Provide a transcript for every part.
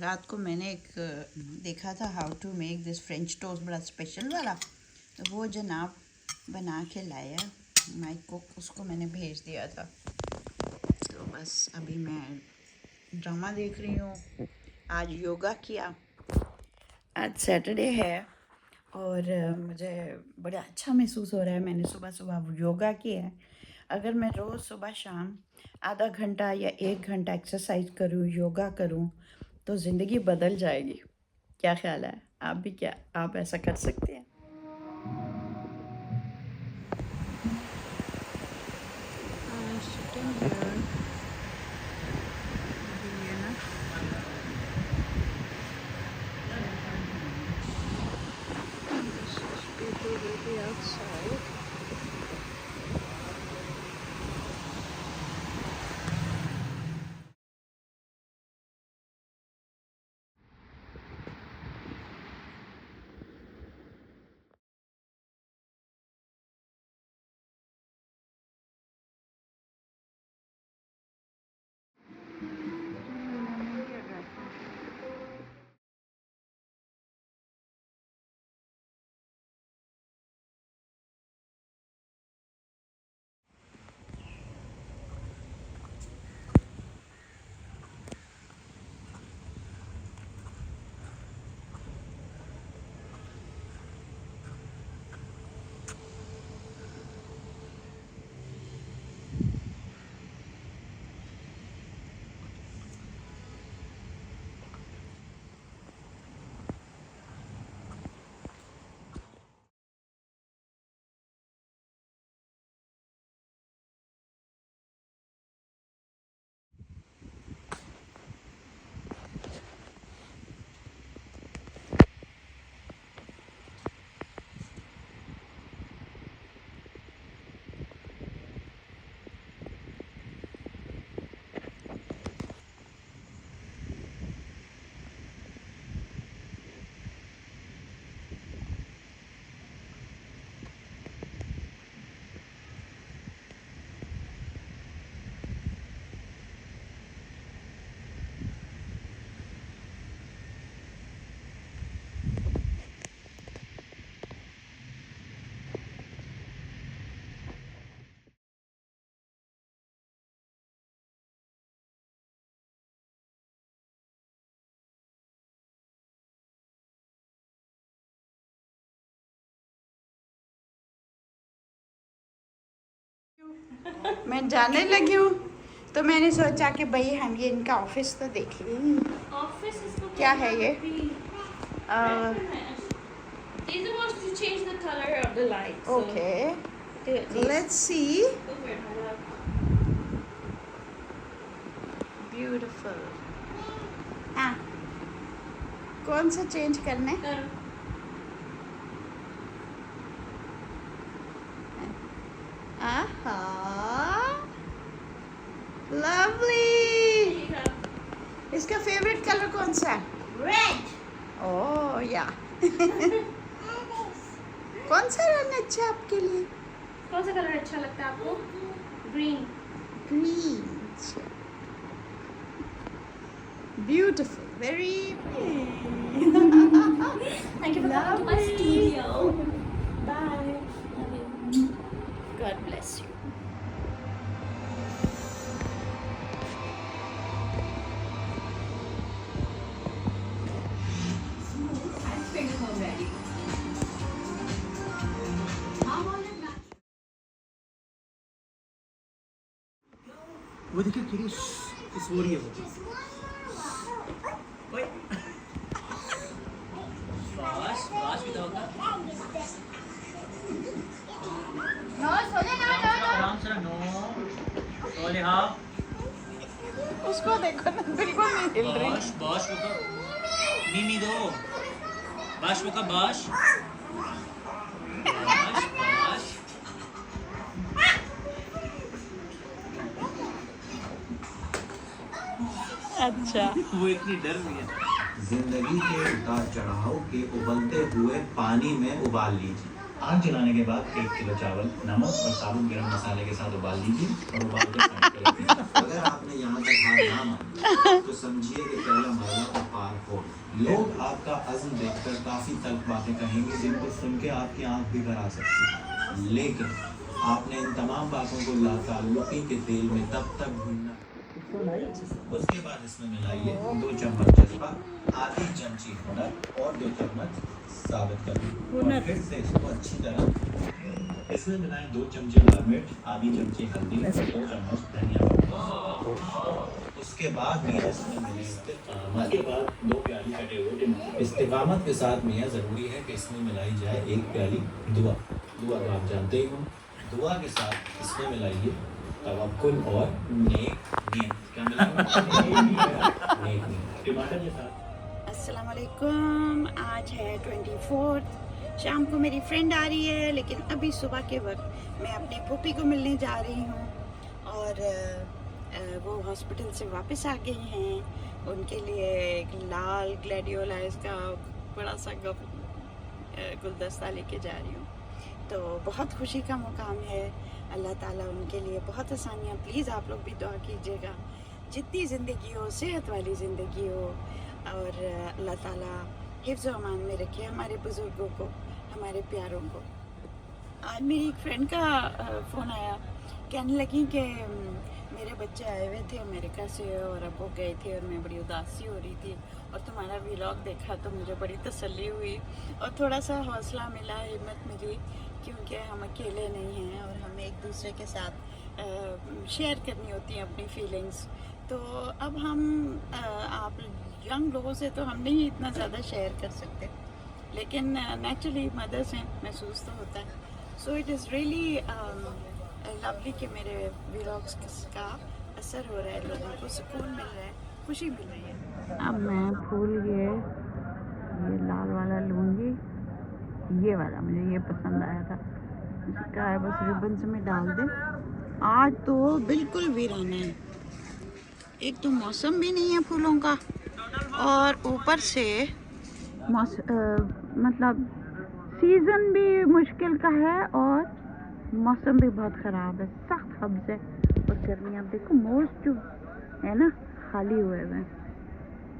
रात को मैंने एक देखा था how to make this French toast बड़ा स्पेशल वाला, तो वो जनाब बना के लाया माई कुक, उसको मैंने भेज दिया था। तो बस अभी मैं ड्रामा देख रही हूँ। आज योगा किया, आज सैटरडे है और मुझे बड़ा अच्छा महसूस हो रहा है। मैंने सुबह सुबह योगा किया है। अगर मैं रोज़ सुबह शाम आधा घंटा या 1 घंटा एक्सरसाइज करूँ, योगा करूँ, तो ज़िंदगी बदल जाएगी। क्या ख्याल है? आप भी क्या आप ऐसा कर सकते हैं? मैं जाने लगी हूँ, तो मैंने सोचा कि भाई हम ये इनका ऑफिस तो देख लें। ऑफिस इसको क्या है ये? These are ones to change the color of the light. Okay, let's see. Beautiful. हाँ, कौन सा चेंज करने? आहा, lovely. इसका फेवरेट कलर कौन सा है? Red. ओह या कौन सा रंग अच्छा है आपके लिए? कौन सा कलर अच्छा लगता है आपको? Green. Green. Beautiful, very Thank you for coming to my studio. Bye. Love you. God bless you. वो देखिए कितनी सो रही है वो। ओए बाश भी तो होगा। No, सोने ना ना ना। आराम से नो सोले हाँ। उसको देखो ना, बिल्कुल नहीं हिल रही। बाश वो का मीमी दो बाश वो का बाश बाश बाश अच्छा, वो इतनी डर रही है। जिंदगी के उतार चढ़ाव के उबलते हुए पानी में उबाल लीजिए। आग जलाने के बाद 1 किलो चावल नमक और साबुत गरम मसाले के साथ उबाल लीजिए और उबाल कर साइड पर रख दीजिए। अगर आपने यहाँ तक हार ना मानी तो समझिए कि पहला मरला पार हो। लोग आपका अज़्म देखकर काफी तल्ख बातें कहेंगे जिनको सुन के आपकी आंख भी भर आ सकती है, लेकिन आपने इन तमाम बातों को लाताल्लुकी के तेल में तब तक भूनना। उसके बाद इसमें मिलाइए 2 चम्मच जज्बा, आधी चमची हुनर और 2 चम्मच साबित करी और फिर से इसको अच्छी तरह इसमें मिलाएं 2 चमचे लाल मिर्च, आधी चमची हल्दी, 2 चम्मच धनिया। उसके बाद मियाँ इसमें मिले उसके बाद 2 प्याली कटे हुए टमाटर। इस्तिकामत के साथ मियाँ ज़रूरी है कि इसमें मिलाई जाए 1 प्याली दुआ। दुआ तो आप जानते ही हो। दुआ के साथ इसमें मिलाइए तवक्कुल और नेक नीयत। क्या मिलाएंगे? नेक नीयत। टमाटर के साथ। अस्सलाम वालेकुम। आज है 24th, शाम को मेरी फ्रेंड आ रही है, लेकिन अभी सुबह के वक्त मैं अपनी पुप्पी को मिलने जा रही हूँ और वो हॉस्पिटल से वापस आ गई हैं। उनके लिए एक लाल ग्लैडियोलाइज का बड़ा सा गुलदस्ता लेके जा रही हूँ, तो बहुत खुशी का मुकाम है। अल्लाह ताला उनके लिए बहुत आसानियाँ, प्लीज़ आप लोग भी दुआ कीजिएगा, जितनी ज़िंदगी हो, सेहत वाली ज़िंदगी हो, और अल्लाह ताला हिफ्ज़ व अमान में रखे हमारे बुज़ुर्गों को, हमारे प्यारों को। आज मेरी एक फ्रेंड का फ़ोन आया, कहने लगी कि मेरे बच्चे आए हुए थे अमेरिका से और अब वो गए थे और मैं बड़ी उदासी हो रही थी, और तुम्हारा व्लॉग देखा तो मुझे बड़ी तसल्ली हुई और थोड़ा सा हौसला मिला, हिम्मत मिली, क्योंकि हम अकेले नहीं हैं और हमें एक दूसरे के साथ शेयर करनी होती हैं अपनी फीलिंग्स। तो अब हम आप यंग लोगों से तो हम नहीं इतना ज़्यादा शेयर कर सकते, लेकिन नेचुरली मदर्स हैं, महसूस तो होता है। So it is really lovely कि मेरे व्लॉग्स का असर हो रहा है, लोगों को सुकून मिल रहा है, खुशी मिल रही है। अब मैं फूल ये लाल वाला लूँगी, ये वाला मुझे ये पसंद आया था, इसका है बस रिबन्स में डाल दें। आज तो बिल्कुल वीराना है, एक तो मौसम भी नहीं है फूलों का और ऊपर से मतलब सीज़न भी मुश्किल का है और मौसम भी बहुत ख़राब है, सख्त हब्स है और गर्मी। आप देखो मोर्स जो है ना खाली हुए हुए हैं,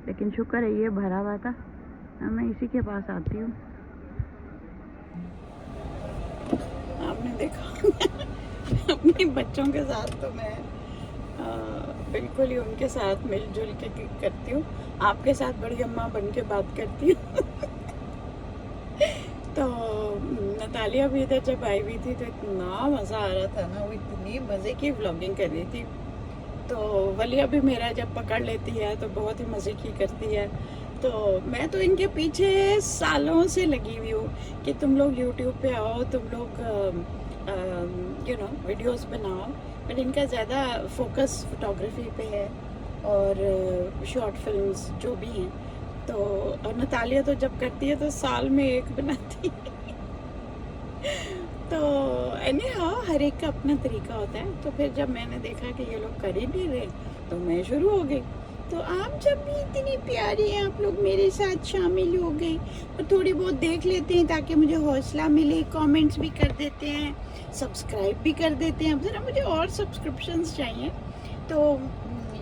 लेकिन शुक्र है ये भरा हुआ था। मैं इसी के पास आती हूँ। आपने देखा अपने बच्चों के साथ तो मैं बिल्कुल ही उनके साथ मिलजुल के करती हूँ, आपके साथ बड़ी अम्मा बन के बात करती हूँ। तो नतालिया भी इधर जब आई हुई थी तो इतना मज़ा आ रहा था ना, वो इतनी मज़े की व्लॉगिंग कर रही थी। तो वलिया भी मेरा जब पकड़ लेती है तो बहुत ही मज़े की करती है। तो मैं तो इनके पीछे सालों से लगी हुई हूँ कि तुम लोग यूट्यूब पे आओ, तुम लोग वीडियोस बनाओ, बट इनका ज़्यादा फोकस फोटोग्राफी पे है और शॉर्ट फिल्म्स जो भी हैं। तो और नतालिया तो जब करती है तो साल में एक बनाती है। तो एनी हाउ हर एक का अपना तरीका होता है। तो फिर जब मैंने देखा कि ये लोग कर ही नहीं रहे तो मैं शुरू हो गई। तो आप जब भी इतनी प्यारी हैं, आप लोग मेरे साथ शामिल हो गए और थोड़ी बहुत देख लेते हैं ताकि मुझे हौसला मिले, कमेंट्स भी कर देते हैं, सब्सक्राइब भी कर देते हैं। अब ज़रा मुझे और सब्सक्रिप्शंस चाहिए। तो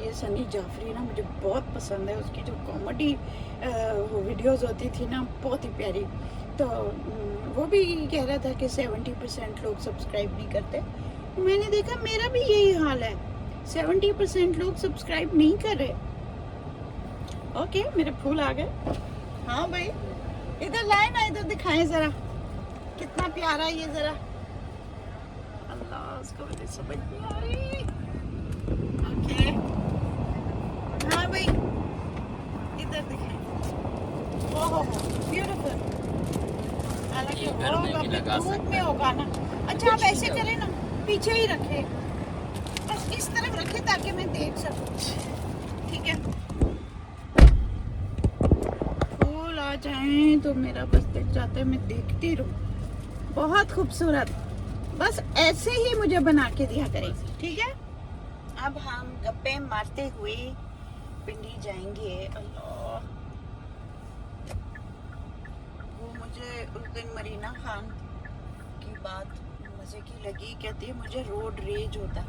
ये सनी जाफरी ना मुझे बहुत पसंद है, उसकी जो कॉमेडी वीडियोस होती थी ना बहुत ही प्यारी। तो वो भी कह रहा था कि 70% लोग सब्सक्राइब नहीं करते। मैंने देखा मेरा भी यही हाल है, 70% लोग सब्सक्राइब नहीं कर रहे। ओके मेरे फूल आ गए। हाँ भाई इधर लाए ना, इधर दिखाएं ज़रा कितना प्यारा ये, ज़रा अल्लाह उसको मुझे समझ नहीं आ रही। ओके हाँ भाई इधर दिखाएं। ओहो ब्यूटीफुल। हालांकि धूप में होगा ना। अच्छा आप ऐसे करें ना, पीछे ही रखें, बस इस तरफ रखें ताकि मैं देख सकूं। ठीक है फूल आ जाएं तो मेरा बस दिख जाता है, मैं देखती रहूं। बहुत खूबसूरत, बस ऐसे ही मुझे बना के दिया करें। ठीक है अब हम गप्पे मारते हुए पिंडी जाएंगे। अल्लाह वो मुझे उस दिन मरीना खान बात मज़े की लगी। कहती है मुझे रोड रेज होता है,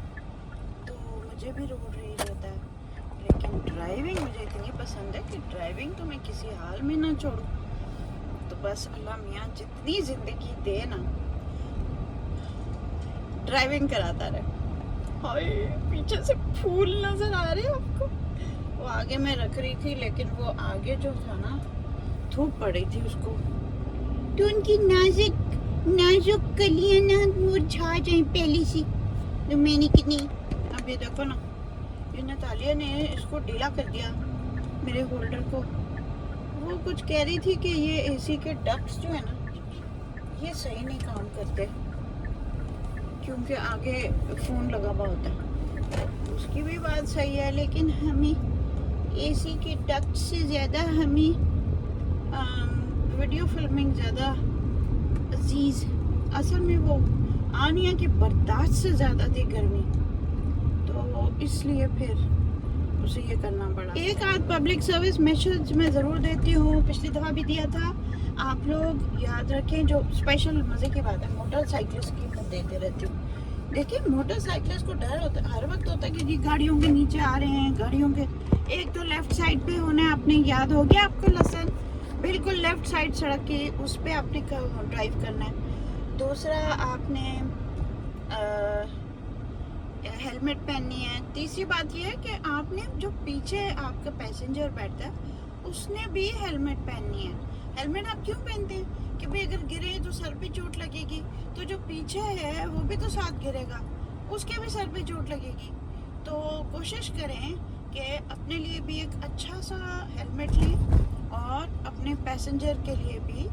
तो मुझे भी रोड रेज होता है, लेकिन ड्राइविंग मुझे इतनी पसंद है कि ड्राइविंग तो मैं किसी हाल में ना छोड़ूं। तो बस अल्लाह मियाँ जितनी ज़िंदगी दे ना, ड्राइविंग कराता रहे। हाय पीछे से फूल नज़र आ रहे हैं आपको। वो आगे मैं रख रही थी, लेकिन वो आगे जो था ना, धूप पड़ी थी उसको, तो उनकी नाजुक कलियां ना मुरझा जाए पहली सी। तो मैंने कितनी, अब ये देखो ना, ये नतालिया ने इसको ढीला कर दिया मेरे होल्डर को। वो कुछ कह रही थी कि ये एसी के डक्ट्स जो है ना, ये सही नहीं काम करते, क्योंकि आगे फ़ोन लगा हुआ होता है। उसकी भी बात सही है, लेकिन हमें एसी के डक्ट से ज़्यादा हमें वीडियो फिल्मिंग ज़्यादा अजीज़। असल में वो आनिया की बर्दाश्त से ज़्यादा थी गर्मी, तो इसलिए फिर उसे ये करना पड़ा। एक आध पब्लिक सर्विस मैसेज मैं ज़रूर देती हूँ, पिछली दफ़ा भी दिया था। आप लोग याद रखें, जो स्पेशल मज़े की बात है, मोटरसाइकिलिस्ट की मैं देते रहती हूँ। देखिए मोटरसाइकिलिस्ट को डर होता है, हर वक्त होता है कि जी गाड़ियों के नीचे आ रहे हैं, गाड़ियों के एक तो लेफ्ट साइड पे होना है, आपने याद हो गया आपको लेसन, बिल्कुल लेफ्ट साइड सड़क की उस पे आपने ड्राइव करना है। दूसरा आपने हेलमेट पहननी है। तीसरी बात यह है कि आपने जो पीछे आपका पैसेंजर बैठता है उसने भी हेलमेट पहननी है। हेलमेट आप क्यों पहनते हैं कि भाई अगर गिरे तो सर पे चोट लगेगी, तो जो पीछे है वो भी तो साथ गिरेगा, उसके भी सर पे चोट लगेगी। तो कोशिश करें कि अपने लिए भी एक अच्छा सा हेलमेट लें और अपने पैसेंजर के लिए भी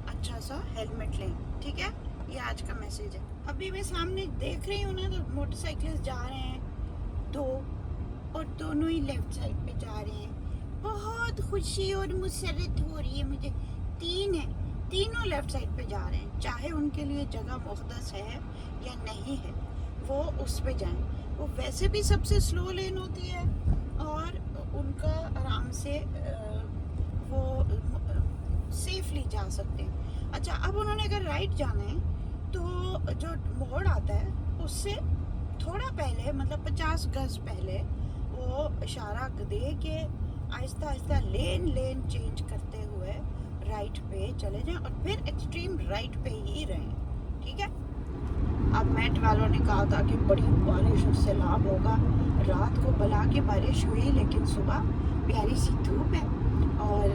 अच्छा सा हेलमेट लें, ठीक है। ये आज का मैसेज है। अभी मैं सामने देख रही हूँ ना, तो मोटरसाइकिलिस्ट जा रहे हैं दो, और दोनों ही लेफ्ट साइड पे जा रहे हैं। बहुत खुशी और मुसरत हो रही है मुझे। तीन है, तीनों लेफ्ट साइड पे जा रहे हैं, चाहे उनके लिए जगह मुक़द्दस है या नहीं है, वो उस पे जाएं। वो वैसे भी सबसे स्लो लेन होती है और उनका आराम से वो सेफली जा सकते हैं। अच्छा, अब उन्होंने अगर राइट जाना है तो जो मोड़ आता है उससे थोड़ा पहले, मतलब 50 गज पहले वो इशारा दे के आहिस्ता आहिस्ता लेन चेंज करते हुए राइट पे चले जाएं और फिर एक्सट्रीम राइट पे ही रहें, ठीक है। अब मेट वालों ने कहा था कि बड़ी बारिश और सैलाब होगा, रात को भला की बारिश हुई, लेकिन सुबह प्यारी सी धूप है और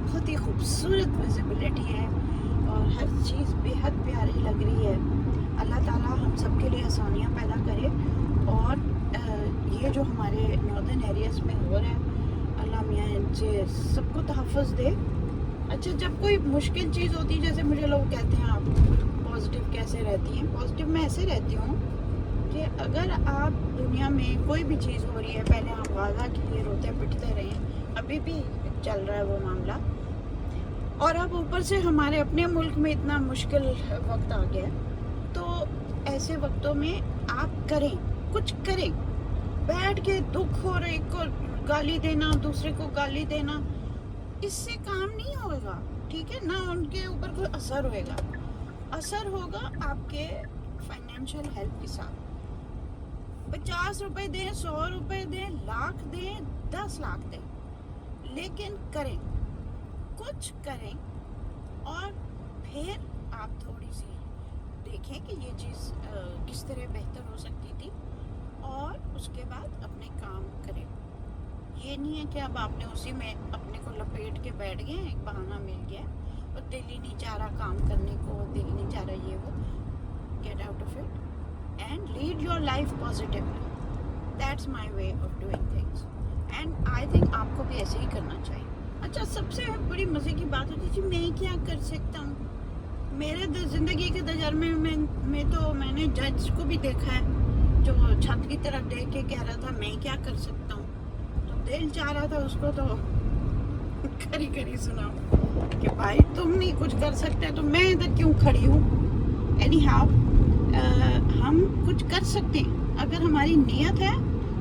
बहुत ही खूबसूरत विजिबिलिटी है और हर चीज़ बेहद प्यारी लग रही है। अल्लाह ताला हम सब के लिए आसानियाँ पैदा करे और ये जो हमारे नॉर्दर्न एरियाज़ में हो रहा है, अल्लाह मियाँ इनसे सबको तहफ़्फ़ुज़ दे। अच्छा, जब कोई मुश्किल चीज़ होती है, जैसे मुझे लोग कहते हैं आप पॉजिटिव कैसे रहती हैं, पॉजिटिव मैं ऐसे रहती हूँ कि अगर आप दुनिया में कोई भी चीज़ हो रही है, पहले आप गाज़ा के लिए रोते पिटते रहे, अभी भी चल रहा है वो मामला, और अब ऊपर से हमारे अपने मुल्क में इतना मुश्किल वक्त आ गया, तो ऐसे वक्तों में आप करें, कुछ करें। बैठ के दुख और एक को गाली देना, दूसरे को गाली देना, इससे काम नहीं होगा, ठीक है ना। उनके ऊपर कोई असर होएगा, असर होगा आपके फाइनेंशियल हेल्प के साथ। 50 रुपए दें, 100 रुपए दें, लाख दें, 10 लाख दें, लेकिन करें, कुछ करें और फिर आप थोड़ी सी देखें कि ये चीज़ किस तरह बेहतर हो सकती थी और उसके बाद अपने काम करें। ये नहीं है कि अब आपने उसी में अपने को लपेट के बैठ गए, एक बहाना मिल गया और दिल ही नहीं चाह रहा काम करने को, दिल नहीं चाह रहा ये वो। Get out of it and lead your life positively, that's my way of doing things and I think आपको भी ऐसे ही करना चाहिए। अच्छा, सबसे बड़ी मज़े की बात होती है मैं क्या कर सकता हूँ। मेरे ज़िंदगी के तजर्बे में तो मैंने जज को भी देखा है जो छत की तरफ देख के कह रहा था मैं क्या कर सकता हूँ, तो दिल चाह रहा था उसको तो करी सुनाओ कि भाई तुम नहीं कुछ कर सकते तो मैं इधर क्यों खड़ी हूँ। एनी हाउ हम कुछ कर सकते हैं, अगर हमारी नीयत है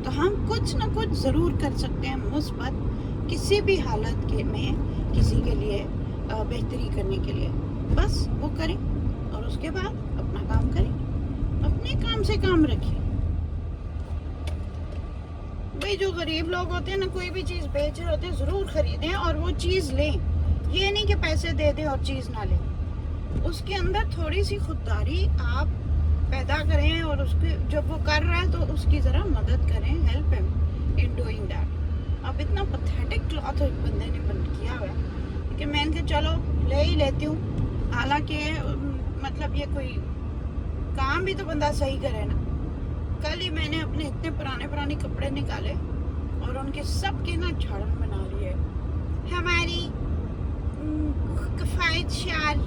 तो हम कुछ ना कुछ ज़रूर कर सकते हैं मुस्बत, किसी भी हालत के में किसी के लिए बेहतरी करने के लिए। बस वो करें और उसके बाद अपना काम करें, अपने काम से काम रखिए। भाई जो गरीब लोग होते हैं ना, कोई भी चीज़ बेच रहे होते हैं, ज़रूर खरीदें और वो चीज़ लें। ये नहीं कि पैसे दे दें और चीज़ ना लें। उसके अंदर थोड़ी सी खुददारी आप पैदा करें और उसके जब वो कर रहा है तो उसकी ज़रा मदद करें, help him in doing that. अब इतना पथेटिक क्लॉथ एक बंदे ने बंद किया हुआ है कि मैंने कहा चलो ले ही लेती हूँ। हालांकि मतलब ये कोई काम भी तो बंदा सही करे ना। कल ही मैंने अपने इतने पुराने कपड़े निकाले और उनके सब के ना झाड़न बना लिए। हमारी किफायतशार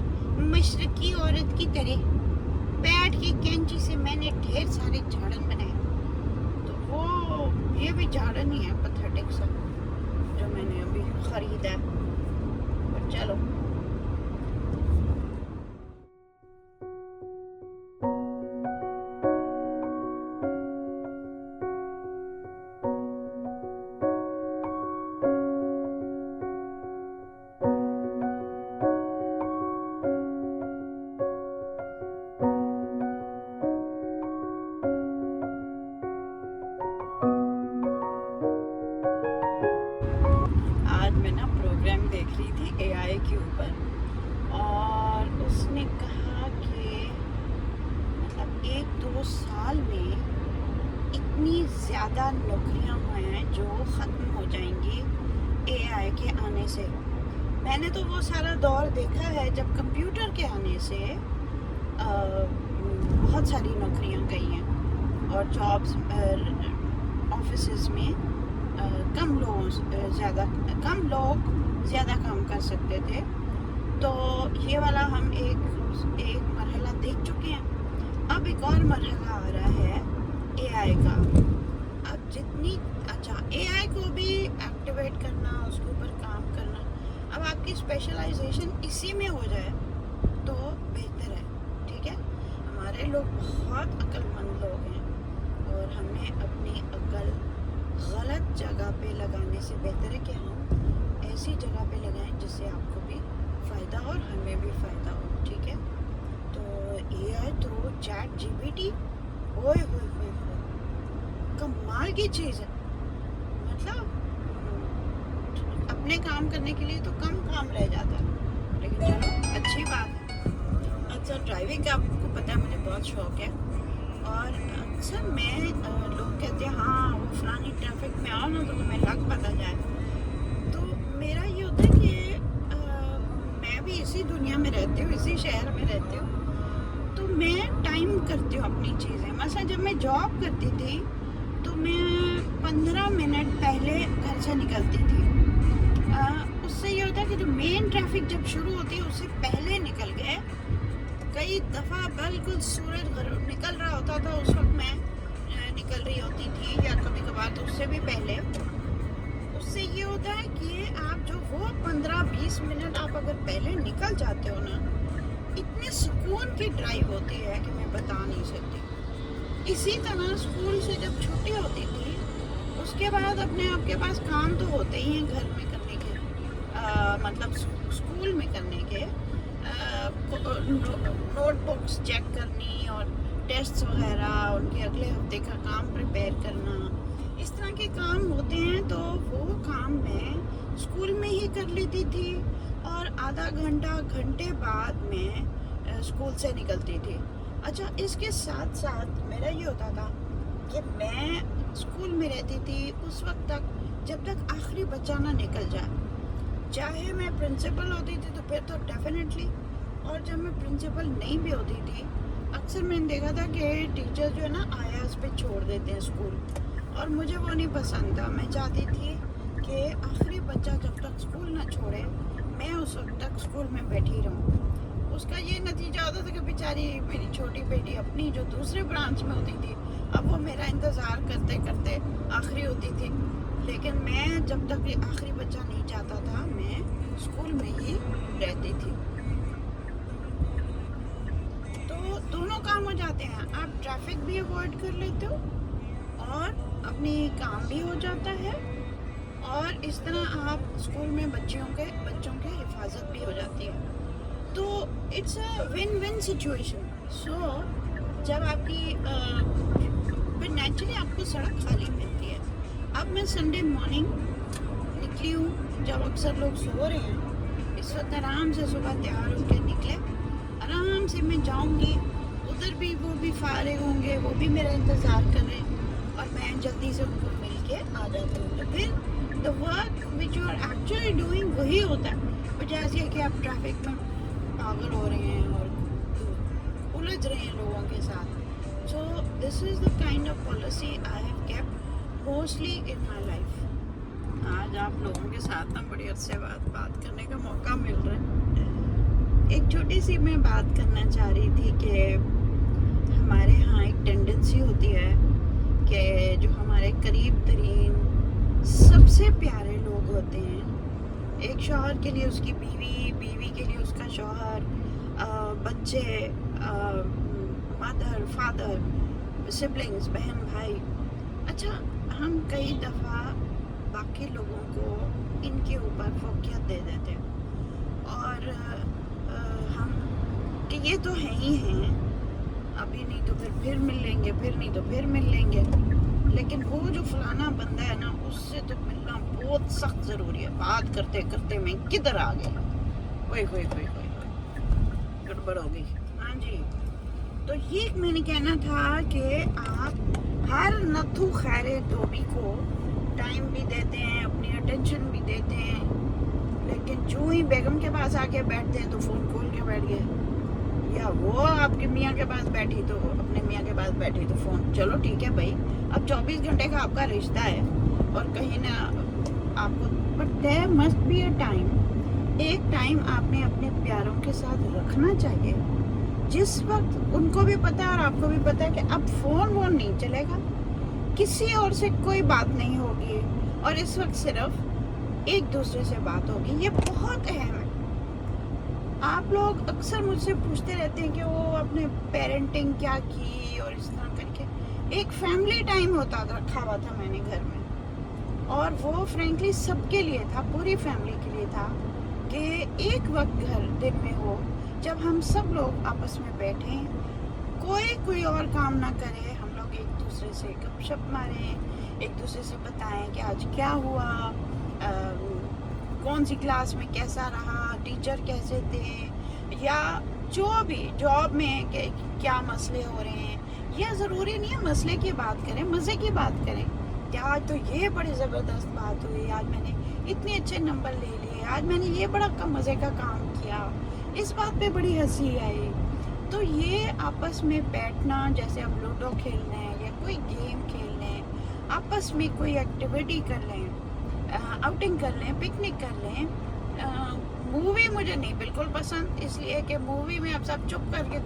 मशरकी औरत की तरह बैठ के कैंची से मैंने ढेर सारे झाड़न बनाए। तो वो ये भी झाड़न ही है पथेटिक सा जो मैंने अभी खरीदा। और चलो देख रही थी AI के ऊपर और उसने कहा कि मतलब 1-2 साल में इतनी ज़्यादा नौकरियां हुए हैं जो ख़त्म हो जाएंगी AI के आने से। मैंने तो वो सारा दौर देखा है जब कंप्यूटर के आने से बहुत सारी नौकरियां गई हैं और जॉब्स ऑफिसेज में कम लोग ज़्यादा काम कर सकते थे। तो ये वाला हम एक मरहला देख चुके हैं। अब एक और मरहला आ रहा है AI का। अब जितनी अच्छा AI को भी एक्टिवेट करना, उसके ऊपर काम करना, अब आपकी स्पेशलाइजेशन इसी में हो जाए तो बेहतर है। ठीक है, हमारे लोग बहुत अक्लमंद लोग हैं और हमें अपनी अक्ल गलत जगह पे लगाने से बेहतर है कि हम ऐसी जगह पे लगाएं जिससे आपको भी फ़ायदा हो और हमें भी फ़ायदा हो। ठीक है, तो AI तो ChatGPT ओए होए कमाल की चीज़ है। मतलब अपने काम करने के लिए तो कम काम रह जाता है, लेकिन चलो अच्छी बात है। अच्छा, ड्राइविंग का आपको पता है मुझे बहुत शौक है और अक्सर मैं लोग कहते हैं हाँ वो फलानी ट्रैफिक में आओ ना तो तुम्हें लग पता जाए। तो मेरा ये होता है कि मैं भी इसी दुनिया में रहती हूँ, इसी शहर में रहती हूँ, तो मैं टाइम करती हूँ अपनी चीज़ें। मसला जब मैं जॉब करती थी तो मैं 15 मिनट पहले घर से निकलती थी। उससे ये होता है कि जो मेन ट्रैफिक जब शुरू होती है उससे पहले निकल गए। कई दफ़ा बिल्कुल सूरज निकल रहा होता था उस वक्त मैं निकल रही होती थी, या कभी कभार तो उससे भी पहले। उससे ये होता है कि आप जो वो 15-20 मिनट आप अगर पहले निकल जाते हो ना, इतने सुकून की ड्राइव होती है कि मैं बता नहीं सकती। इसी तरह स्कूल से जब छुट्टी होती थी उसके बाद अपने आपके पास काम तो होते ही हैं घर में करने के, मतलब स्कूल में करने के, नोटबुक्स चेक करनी और टेस्ट्स वगैरह, उनके अगले हफ्ते का काम प्रिपेयर करना, इस तरह के काम होते हैं। तो वो काम मैं स्कूल में ही कर लेती थी और आधा घंटे बाद मैं स्कूल से निकलती थी। अच्छा, इसके साथ साथ मेरा ये होता था कि मैं स्कूल में रहती थी उस वक्त तक जब तक आखिरी बच्चा ना निकल जाए। चाहे मैं प्रिंसिपल होती थी तो फिर तो डेफिनेटली, और जब मैं प्रिंसिपल नहीं भी होती थी अक्सर मैंने देखा था कि टीचर जो है ना आयास पे छोड़ देते हैं स्कूल, और मुझे वो नहीं पसंद था। मैं चाहती थी कि आखिरी बच्चा जब तक स्कूल ना छोड़े मैं उस वक्त तक स्कूल में बैठी रहूँ। उसका ये नतीजा होता था कि बेचारी मेरी छोटी बेटी अपनी जो दूसरे ब्रांच में होती थी, अब वो मेरा इंतज़ार करते करते आखिरी होती थी। लेकिन मैं जब तक ये आखिरी बच्चा नहीं चाहता था मैं स्कूल में ही रहती थी। तो दोनों काम हो जाते हैं, आप ट्रैफिक भी अवॉइड कर लेते हो और अपनी काम भी हो जाता है, और इस तरह आप स्कूल में बच्चों के हिफाजत भी हो जाती है। तो it's a win win situation. So जब आपकी फिर नेचुरली आपको सड़क खाली मिलती है। अब मैं संडे मॉर्निंग निकली हूँ जब अक्सर लोग सो रहे हैं। इस वक्त आराम से सुबह तैयार होकर निकले, आराम से मैं जाऊँगी, उधर भी वो भी फारिग होंगे, वो भी मेरा इंतज़ार कर रहे हैं और मैं जल्दी से उनको मिल के आ जाती हूँ। तो फिर the work which you are actually doing वही होता है, बजाय ऐसे कि आप ट्रैफिक में पागल हो रहे हैं और उलझ रहे हैं लोगों के साथ। So this is the kind of policy I have kept mostly in my life. आज आप लोगों के साथ ना बड़ी अच्छे बात करने का मौका मिल रहा है। एक छोटी सी मैं बात करना चाह रही थी कि हमारे यहाँ एक टेंडेंसी होती है कि जो हमारे करीब तरीन सबसे प्यारे लोग होते हैं, एक शौहर के लिए उसकी बीवी, बीवी के लिए उसका शौहर, बच्चे, मदर, फादर, सिबलिंग्स, बहन भाई। अच्छा, हम कई दफ़ा बाकी लोगों को इनके ऊपर फोकियत दे देते हैं और हम कि ये तो है ही हैं, अभी नहीं तो फिर मिल लेंगे, फिर नहीं तो फिर मिल लेंगे। लेकिन वो जो फलाना बंदा है ना, उससे तो मिलना बहुत सख्त ज़रूरी है। बात करते करते मैं किधर आ गया, ओए गड़बड़ हो गई। हाँ जी, तो ये मैंने कहना था कि आप हर नथु खैरे धोबी को टाइम भी देते हैं, अपनी अटेंशन भी देते हैं, लेकिन जो ही बेगम के पास आके बैठते हैं तो फ़ोन खोल के बैठ गए, या वो आपके मियाँ के पास बैठी तो अपने मियाँ के पास बैठी तो फ़ोन। चलो ठीक है भाई, अब 24 घंटे का आपका रिश्ता है और कहीं ना आपको, but there must be a time, एक टाइम आपने अपने प्यारों के साथ रखना चाहिए जिस वक्त उनको भी पता है और आपको भी पता है कि अब फ़ोन वोन नहीं चलेगा, किसी और से कोई बात नहीं होगी और इस वक्त सिर्फ एक दूसरे से बात होगी। ये बहुत अहम है। आप लोग अक्सर मुझसे पूछते रहते हैं कि वो अपने पेरेंटिंग क्या की और इस तरह करके। एक फैमिली टाइम रखा हुआ था मैंने घर में और वो फ्रेंकली सबके लिए था, पूरी फैमिली के लिए था कि एक वक्त घर दिन में हो जब हम सब लोग आपस में बैठें, कोई और काम ना करे, हम लोग एक दूसरे से गपशप मारें, एक दूसरे से बताएं कि आज क्या हुआ, कौन सी क्लास में कैसा रहा, टीचर कैसे थे, या जो भी जॉब में क्या मसले हो रहे हैं। यह ज़रूरी नहीं है मसले की बात करें, मज़े की बात करें कि आज तो ये बड़ी ज़बरदस्त बात हुई, आज मैंने इतने अच्छे नंबर ले लिए, आज मैंने ये बड़ा मज़े का काम किया, इस बात पे बड़ी हंसी आई। तो ये आपस में बैठना, जैसे अब लूडो खेल लें या कोई गेम खेल लें, आपस में कोई एक्टिविटी कर लें, आउटिंग कर लें, पिकनिक कर लें। मूवी मुझे नहीं बिल्कुल पसंद, इसलिए कि मूवी में आप सब चुप करके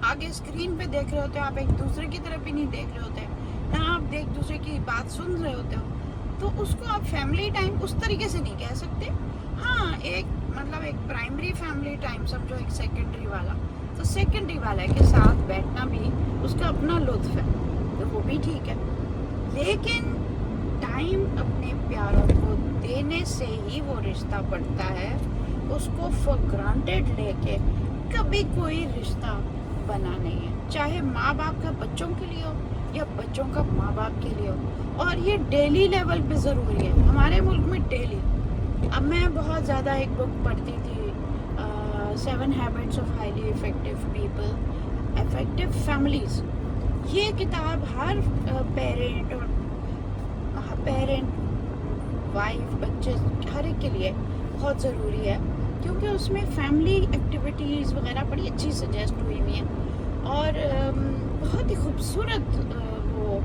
आगे स्क्रीन पे देख रहे होते हो, आप एक दूसरे की तरफ भी नहीं देख रहे होते, ना आप एक दूसरे की बात सुन रहे होते हो, तो उसको आप फैमिली टाइम उस तरीके से नहीं कह सकते। हाँ, एक मतलब एक प्राइमरी फैमिली टाइम समझो, एक सेकेंडरी वाला, तो सेकेंडरी वाले के साथ बैठना भी उसका अपना लुत्फ है, तो वो भी ठीक है। लेकिन टाइम अपने प्यारों को देने से ही वो रिश्ता बढ़ता है, उसको फॉर ग्रांटेड लेके कभी कोई रिश्ता बना नहीं है, चाहे माँ बाप का बच्चों के लिए हो या बच्चों का माँ बाप के लिए हो। और ये डेली लेवल पे ज़रूरी है हमारे मुल्क में, डेली। अब मैं बहुत ज़्यादा एक बुक पढ़ती थी, 7 Habits of Highly Effective People, Effective Families। ये किताब हर पेरेंट, वाइफ, बच्चे, हर एक के लिए बहुत ज़रूरी है, क्योंकि उसमें फैमिली एक्टिविटीज़ वगैरह बड़ी अच्छी सजेस्ट हुई हुई हैं और बहुत ही खूबसूरत वो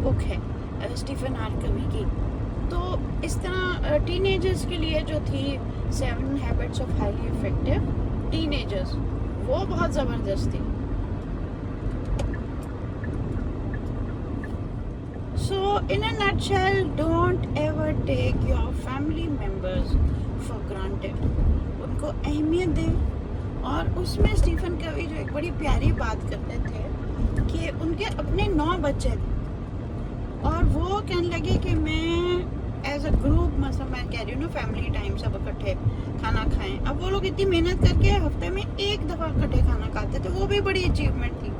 बुक है स्टीफन कवी की। तो इस तरह टीनेजर्स के लिए जो थी 7 Habits of Highly Effective Teenagers, वो बहुत ज़बरदस्त थी। So in a nutshell, don't ever take your family members for granted. उनको अहमियत दें। और उसमें स्टीफन कवी जो एक बड़ी प्यारी बात करते थे कि उनके अपने 9 बच्चे थे और वो कहने लगे कि मैं एज ऐसा ग्रुप, मतलब मैं कह रही हूँ ना, फैमिली टाइम सब इकट्ठे खाना खाएं। अब वो लोग इतनी मेहनत करके हफ्ते में एक दफ़ा इकट्ठे खाना खाते थे, वो भी बड़ी अचीवमेंट थी।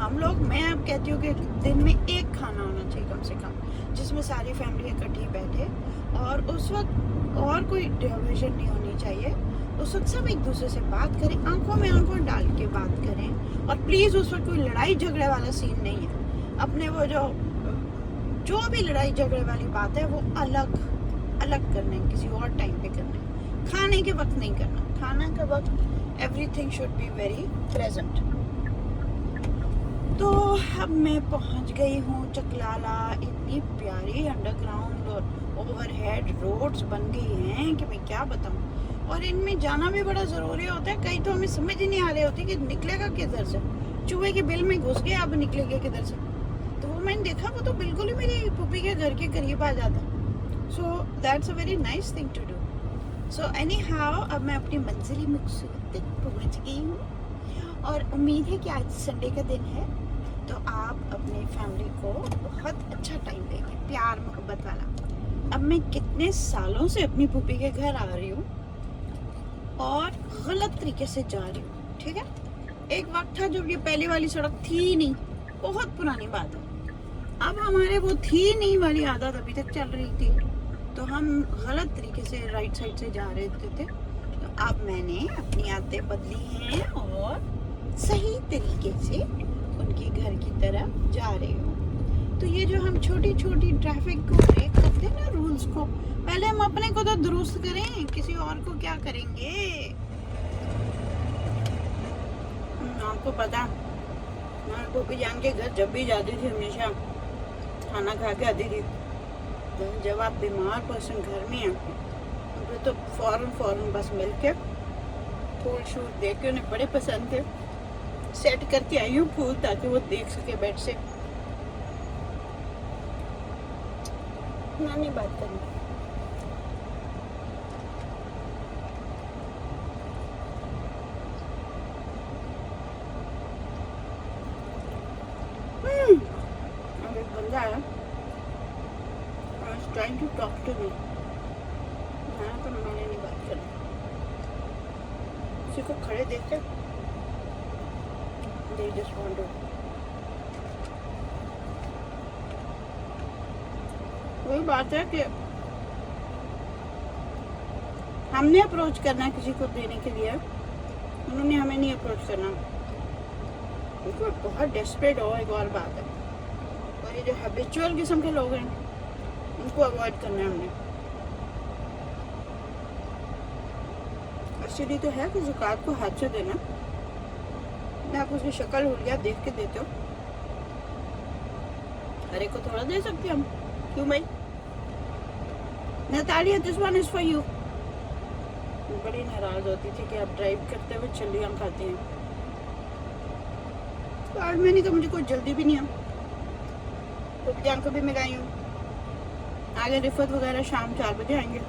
हम लोग, मैं अब कहती हूँ कि दिन में एक खाना होना चाहिए कम से कम, जिसमें सारी फैमिली इकट्ठी बैठे, और उस वक्त और कोई डिविजन नहीं होनी चाहिए। उस वक्त सब एक दूसरे से बात करें, आंखों में आंखों डाल के बात करें, और प्लीज़ उस वक्त कोई लड़ाई झगड़े वाला सीन नहीं है। अपने वो जो भी लड़ाई झगड़े वाली बात है वो अलग अलग करना है, किसी और टाइम पे करना है, खाने के वक्त नहीं करना। खाना के वक्त everything should be very present. तो अब मैं पहुंच गई हूँ चकलाला। इतनी प्यारी अंडरग्राउंड और ओवरहेड रोड्स बन गई हैं कि मैं क्या बताऊँ। और इनमें जाना भी बड़ा ज़रूरी होता है। कहीं तो हमें समझ ही नहीं आ रही होती कि निकलेगा किधर से। चूहे के बिल में घुस गए, अब निकलेगा किधर से। तो वो मैंने देखा, वो तो बिल्कुल ही मेरी पुप्पी के घर के करीब आ जाता। So that's a very nice thing to do. So anyhow, अब मैं अपनी मंजिल मकसूद तक पहुँच गई हूँ, और उम्मीद है कि आज संडे का दिन है, तो आप अपने फैमिली को बहुत अच्छा टाइम देंगे, प्यार मोहब्बत वाला। अब मैं कितने सालों से अपनी पुप्पी के घर आ रही हूँ और गलत तरीके से जा रही हूँ, ठीक है। एक वक्त था जब ये पहले वाली सड़क थी ही नहीं, बहुत पुरानी बात है। अब हमारे वो थी नहीं वाली आदत अभी तक चल रही थी, तो हम गलत तरीके से राइट साइड से जा रहे थे। तो अब मैंने अपनी आदतें बदली हैं और सही तरीके से उनके घर की तरफ जा रही हूँ। तो ये जो हम छोटी छोटी ट्रैफिक को ब्रेक करते हैं ना, रूल्स को, पहले हम अपने को तो दुरुस्त करें, किसी और को क्या करेंगे। आपको पता, मैं पुप्पी जान के घर जब भी जाती थी हमेशा खाना खा के आती थी। तो जब आप बीमार पर्सन घर में हैं तो फौरन बस मिल के फूल शूल देख के, उन्हें बड़े पसंद थे, सेट करके आई हूँ फूल ताकि वो देख सके बेड से। नहीं बात करनी। अब एक बंदा है, trying to talk to me. तो मैंने नहीं बात करनी। किसी को खड़े देख के they just want to. वही बात है कि हमने अप्रोच करना किसी को देने के लिए, उन्होंने हमें नहीं अप्रोच करना। उनको बहुत डेस्परेट हो, एक और बात है। और ये जो हैबिचुअल किस्म के लोग हैं, उनको अवॉइड करना है हमने। एक्चुअली तो है कि ज़कात को हाथ से देना, आप उसकी शक्ल हुलिया देख के देते हो। हर एक को थोड़ा दे सकते हम, क्यों भाई। Natalia, this one is for you. बड़ी नाराज होती थी कि आप ड्राइव करते हुए छल्लियाँ खाते हैं। तो आज मैंने कहा मुझे कोई जल्दी भी नहीं है, तो जान को भी मैं आई हूँ। आगे रिफत वगैरह शाम 4 बजे आएंगे,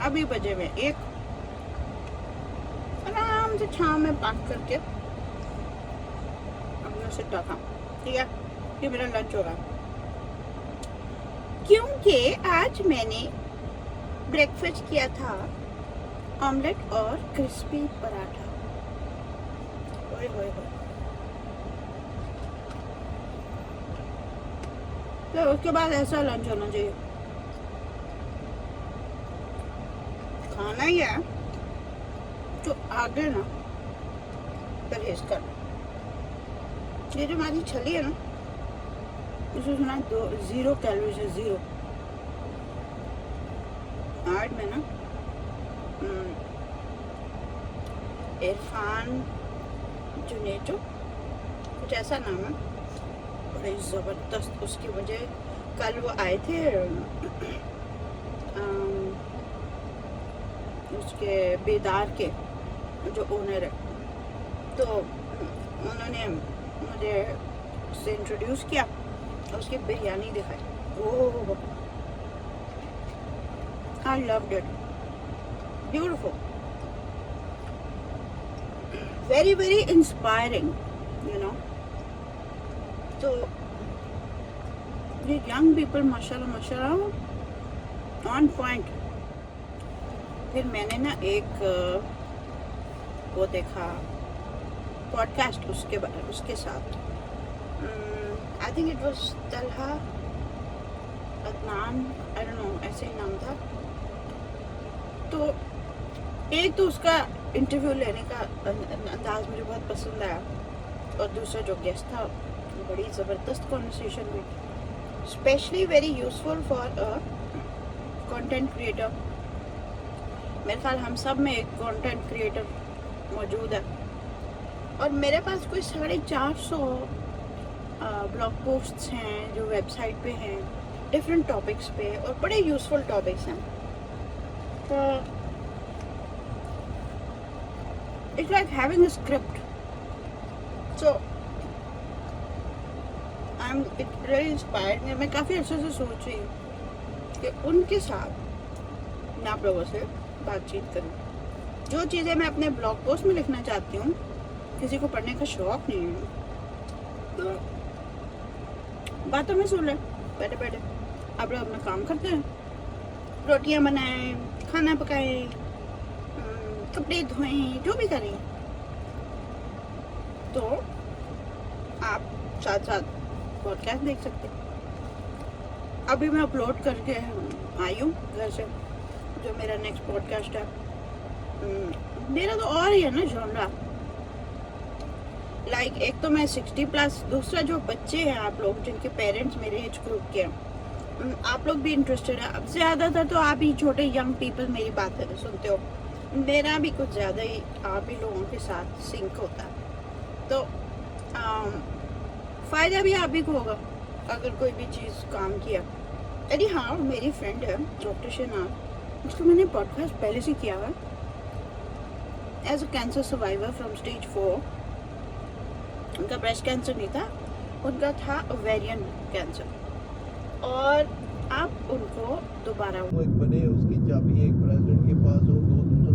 अभी बजे में 1। आराम से छाँव में पार्क करके अपना सिट्टा खाऊं, ठीक है। ये मेरा लंच होगा, क्योंकि आज मैंने ब्रेकफास्ट किया था ऑमलेट और क्रिस्पी पराठा। ओए होए होए। तो उसके बाद ऐसा लंच होना चाहिए। खाना ही है तो आगे ना परहेज करना। ये जो हमारी छली है ना, उसमें सुना 0 कैलोरीज है, 0। आज मैं ना इरफान जुनेजो, कुछ ऐसा नाम है, बड़े ज़बरदस्त। उसकी वजह कल वो आए थे, उसके बेदार के जो ओनर है, तो उन्होंने मुझे उससे इंट्रोड्यूस किया और उसकी बिरयानी दिखाई। ओह, I loved it. Beautiful. Very, very inspiring, you know. तो ये young people माशाल्लाह माशाल्लाह ऑन पॉइंट। फिर मैंने ना एक वो देखा पॉडकास्ट उसके साथ, I think it was Talha Adnan, I don't know, ऐसे ही नाम था। तो एक तो उसका इंटरव्यू लेने का अंदाज मुझे बहुत पसंद आया, और दूसरा जो गेस्ट था बड़ी ज़बरदस्त कॉन्वर्सेशन हुई, specially very useful for a content creator. मेरे ख्याल हम सब में एक कंटेंट क्रिएटर मौजूद है, और मेरे पास कोई 450 ब्लॉग पोस्ट्स हैं जो वेबसाइट पे हैं डिफरेंट टॉपिक्स पे, और बड़े यूजफुल टॉपिक्स हैं। तो it's like having a script. So I am really inspired. मैं काफ़ी अच्छे से सोच रही हूँ कि उनके साथ मैं आप लोगों से बातचीत करूँ। जो चीज़ें मैं अपने ब्लॉग पोस्ट में लिखना चाहती हूँ, किसी को पढ़ने का शौक नहीं है, तो बातों में सुन लें बैठे बैठे। आप लोग अपना काम करते हैं, रोटियां बनाएं, खाना पकाएं, कपड़े धोएं, जो भी करें, तो आप साथ साथ पॉडकास्ट देख सकते हैं। अभी मैं अपलोड करके आई हूँ घर से, जो मेरा नेक्स्ट पॉडकास्ट है। मेरा तो और ही है ना जॉनरा, लाइक एक तो मैं 60+, दूसरा जो बच्चे हैं आप लोग जिनके पेरेंट्स मेरे एज ग्रुप के हैं, आप लोग भी इंटरेस्टेड है। अब ज़्यादातर तो आप ही छोटे यंग पीपल मेरी बातें सुनते हो, मेरा भी कुछ ज़्यादा ही आप ही लोगों के साथ सिंक होता है, तो फ़ायदा भी आप ही को होगा अगर कोई भी चीज़ काम किया। अरे हाँ, मेरी फ्रेंड है डॉक्टर शहनाज, उसको मैंने पॉडकास्ट पहले से किया है, as a cancer survivor from stage 4। उनका ब्रेस्ट कैंसर नहीं था, उनका था ओवेरियन कैंसर, और आप उनको दोबारा वो एक बने उसकी चाबी एक प्रेसिडेंट के पास हो, दो दूसरा